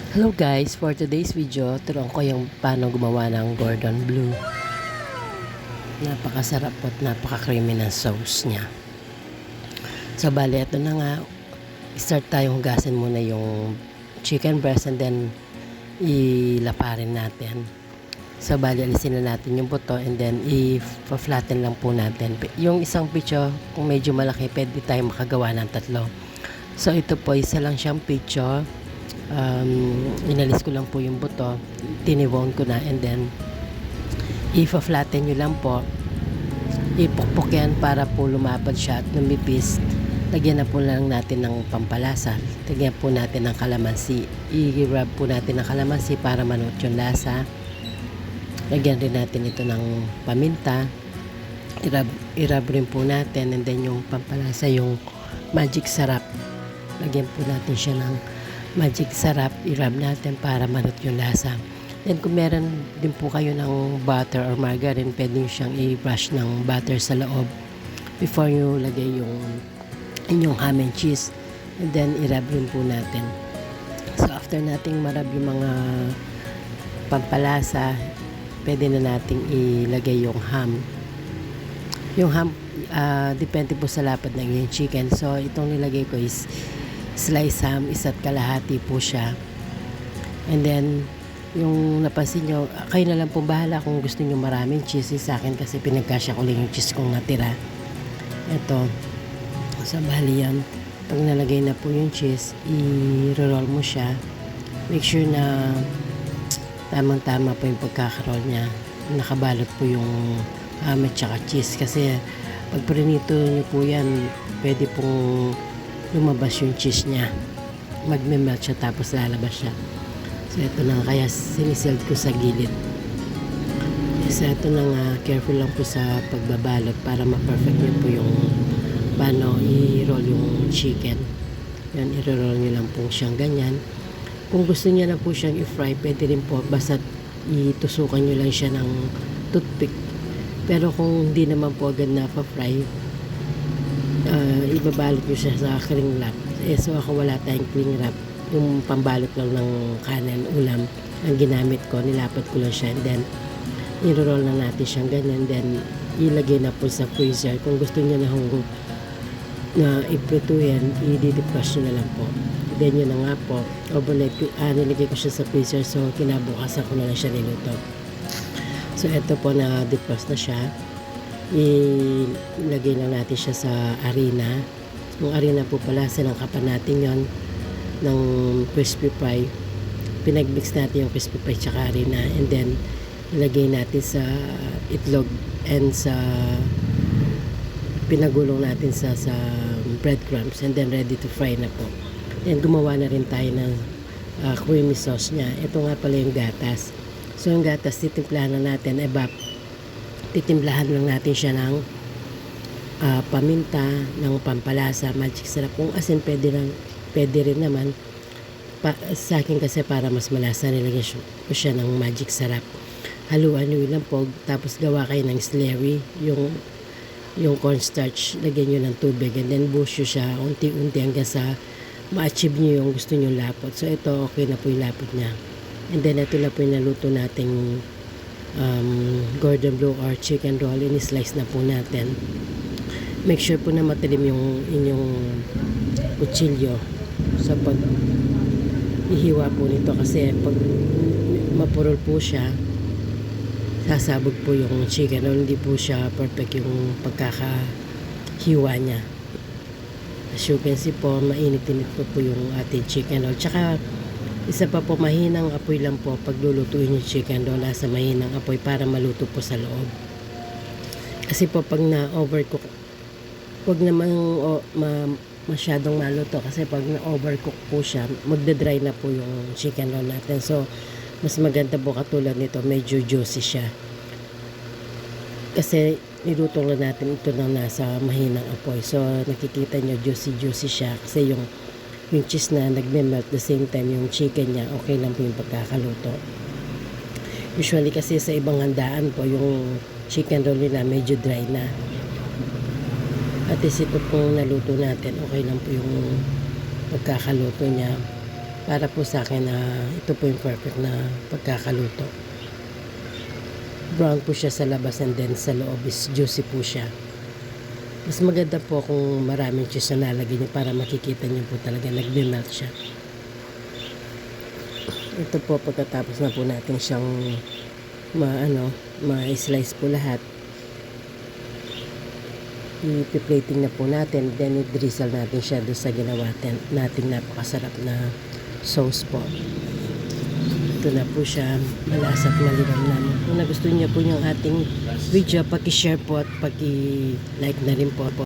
Hello guys, for today's video, turuan ko yung paano gumawa ng Gordon Blue. Napakasarap at napaka-creamy ng sauce niya. So bali, ito na nga. Start tayong hugasin muna yung chicken breast and then ilaparin natin. So bali, alisin na natin yung buto and then i-flatten lang po natin. Yung isang picture, kung medyo malaki, pwede tayo makagawa ng tatlo. So ito po, isa lang siyang picture. Inalis ko lang po yung buto, tinibone ko na, and then i-flatten nyo lang po, ipukpok yan para po lumapad siya at lumipis. Lagyan na po lang natin ng pampalasa, lagyan po natin ng kalamansi, i-rub po natin ng kalamansi para manuot yung lasa. Lagyan rin natin ito ng paminta, i-rub rin po natin, and then yung pampalasa, yung magic sarap, lagyan po natin siya ng magic sarap, i-rub natin para manot yung lasa. Then kung meron din po kayo ng butter or margarine, pwede nyo siyang i-brush ng butter sa loob before nyo lagay yung inyong ham and cheese, and then i-rub rin po natin. So after nating marab yung mga pampalasa, pwede na nating ilagay yung ham. Yung ham, depende po sa lapad ng inyong chicken. So itong nilagay ko is slice ham, 1.5 po siya. And then yung napansin nyo, kayo na lang po bahala kung gusto nyo maraming cheese. Sa akin kasi pinagkasya ko lang yung cheese kong natira. Ito, sa bali yan, pag nalagay na po yung cheese, i-roll mo siya. Make sure na tamang tama po yung pagkakaroll niya, nakabalot po yung ham at saka cheese. Kasi pag prinito nyo po yan, pwede pong lumabas yung cheese niya, magme-melt siya tapos lalabas siya. So ito na, kaya siniselt ko sa gilid. So ito na nga, careful lang po sa pagbabalot para ma-perfect nyo po yung paano i-roll yung chicken. Yan, i-roll nyo lang po siyang ganyan. Kung gusto niya na po siyang i-fry, pwede rin po basta itusukan nyo lang siya ng toothpick. Pero kung hindi naman po agad na pa-fry, ibabalot nyo siya sa cling wrap. So ako wala tayong cling wrap, yung pambalot lang ng kanin, ulam ang ginamit ko, nilapat ko lang siya, and then i-roll na natin siyang ganyan, then ilagay na po sa freezer. Kung gusto niyo na iprituhin, i-defrost nyo na lang po. Then yun na nga po, overnight, nilagay ko siya sa freezer, so kinabukasan ko na lang siya niluto. So eto po, na defrost na siya. Ilagay lang natin siya sa harina. Yung harina po pala, sinangkapan natin yon ng crispy fry. Pinagmix natin yung crispy fry tsaka harina, and then ilagay natin sa itlog and sa pinagulong natin sa breadcrumbs, and then ready to fry na po. And gumawa na rin tayo ng creamy sauce niya. Ito nga pala yung gatas. So yung gatas, titimplahan na natin, titimplahan lang natin siya ng paminta, ng pampalasa, magic sarap. Kung asin, pwede rin naman. Sa akin kasi para mas malasa, nilagyan ko siya ng magic sarap. Haluan nyo lang po, tapos gawa kayo ng slurry, yung cornstarch, lagyan nyo ng tubig, and then buhos siya unti-unti hanggang sa ma-achieve nyo yung gusto nyo lapot. So ito, okay na po yung lapot niya. And then ito na po yung naluto nating Gordon Blue or chicken roll. Ini-slice na po natin. Make sure po na matalim yung inyong kutsilyo sa pag ihiwa po nito, kasi pag mapurol po siya, sasabog po yung chicken roll, hindi po siya perfect yung pagkakahiwa niya. As you can see po, mainit-init po yung ating chicken roll. Tsaka isa pa po, mahinang apoy lang po paglulutuin yung chicken roll, sa mahinang apoy para maluto po sa loob. Kasi po pag na-overcook, huwag naman masyadong maluto, kasi pag na-overcook po siya, magda-dry na po yung chicken roll natin. So mas maganda po katulad nito, medyo juicy siya. Kasi niluto lang natin ito na nasa mahinang apoy. So nakikita nyo, juicy siya, kasi yung cheese na nagme-melt, the same time yung chicken niya, okay lang po yung pagkakaluto. Usually kasi sa ibang handaan po, yung chicken roll nila medyo dry na. At least ito pong naluto natin, okay lang po yung pagkakaluto niya. para po sa akin na ito po yung perfect na pagkakaluto. Brown po siya sa labas and then sa loob is juicy po siya. Mas maganda po kung maraming cheese na nalagay niyo para makikita niyo po talaga nag-melt siya. Ito po pagkatapos na po natin siyang ma-slice po lahat. I-plating na po natin, then i-drizzle natin siya doon sa ginawa natin napakasarap na sauce po. Ito na po siya, malasa at malinamnam. Kung nagustuhan niyo po yung ating video, paki-share po at paki-like na rin po.